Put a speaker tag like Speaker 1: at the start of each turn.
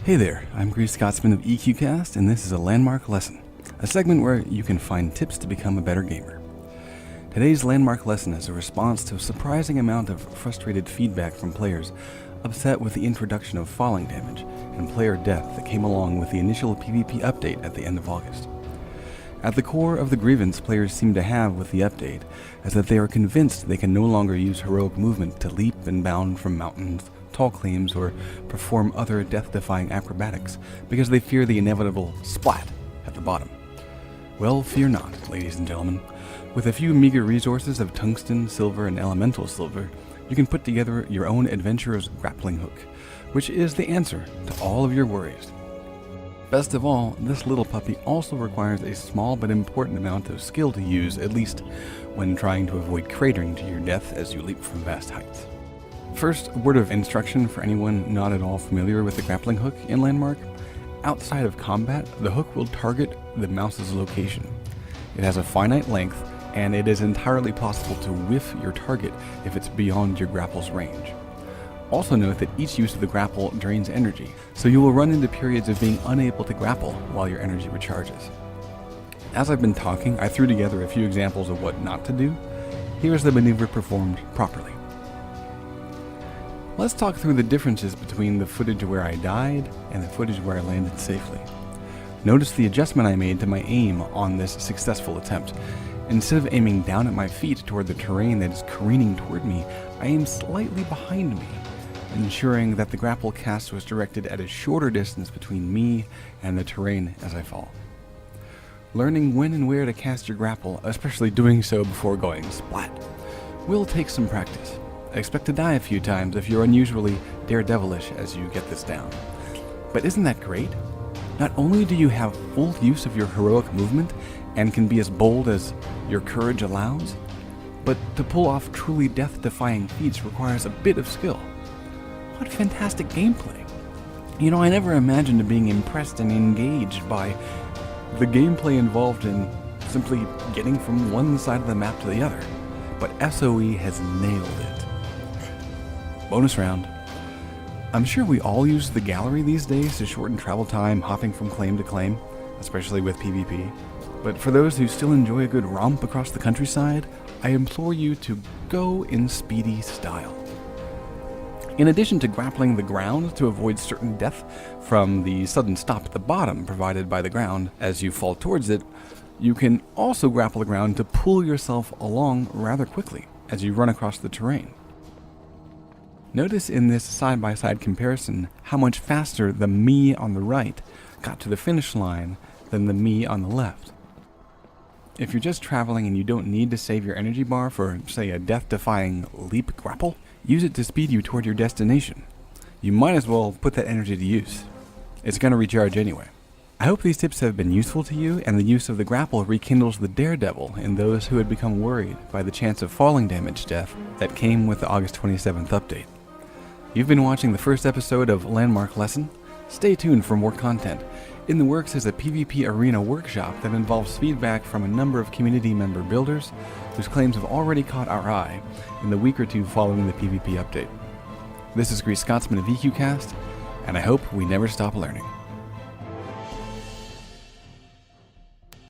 Speaker 1: Hey there, I'm Grease Scotsman of EQCast, and this is a Landmark Lesson, a segment where you can find tips to become a better gamer. Today's Landmark Lesson is a response to a surprising amount of frustrated feedback from players upset with the introduction of falling damage and player death that came along with the initial PvP update at the end of August. At the core of the grievance players seem to have with the update is that they are convinced they can no longer use heroic movement to leap and bound from mountains, tall claims, or perform other death-defying acrobatics because they fear the inevitable splat at the bottom. Well, fear not, ladies and gentlemen. With a few meager resources of tungsten, silver, and elemental silver, you can put together your own adventurer's grappling hook, which is the answer to all of your worries. Best of all, this little puppy also requires a small but important amount of skill to use, at least when trying to avoid cratering to your death as you leap from vast heights. First, a word of instruction for anyone not at all familiar with the grappling hook in Landmark. Outside of combat, the hook will target the mouse's location. It has a finite length, and it is entirely possible to whiff your target if it's beyond your grapple's range. Also note that each use of the grapple drains energy, so you will run into periods of being unable to grapple while your energy recharges. As I've been talking, I threw together a few examples of what not to do. Here's the maneuver performed properly. Let's talk through the differences between the footage where I died and the footage where I landed safely. Notice the adjustment I made to my aim on this successful attempt. Instead of aiming down at my feet toward the terrain that is careening toward me, I aimed slightly behind me, ensuring that the grapple cast was directed at a shorter distance between me and the terrain as I fall. Learning when and where to cast your grapple, especially doing so before going splat, will take some practice. Expect to die a few times if you're unusually daredevilish as you get this down. But isn't that great? Not only do you have full use of your heroic movement and can be as bold as your courage allows, but to pull off truly death-defying feats requires a bit of skill. What fantastic gameplay! You know, I never imagined being impressed and engaged by the gameplay involved in simply getting from one side of the map to the other, but SOE has nailed it. Bonus round. I'm sure we all use the gallery these days to shorten travel time hopping from claim to claim, especially with PvP. But for those who still enjoy a good romp across the countryside, I implore you to go in speedy style. In addition to grappling the ground to avoid certain death from the sudden stop at the bottom provided by the ground as you fall towards it, you can also grapple the ground to pull yourself along rather quickly as you run across the terrain. Notice in this side-by-side comparison how much faster the me on the right got to the finish line than the me on the left. If you're just traveling and you don't need to save your energy bar for, say, a death-defying leap grapple, use it to speed you toward your destination. You might as well put that energy to use. It's going to recharge anyway. I hope these tips have been useful to you, and the use of the grapple rekindles the daredevil in those who had become worried by the chance of falling damage death that came with the August 27th update. You've been watching the first episode of Landmark Lesson. Stay tuned for more content. In the works is a PvP arena workshop that involves feedback from a number of community member builders whose claims have already caught our eye in the week or two following the PvP update. This is Grease Scotsman of EQCast, and I hope we never stop learning.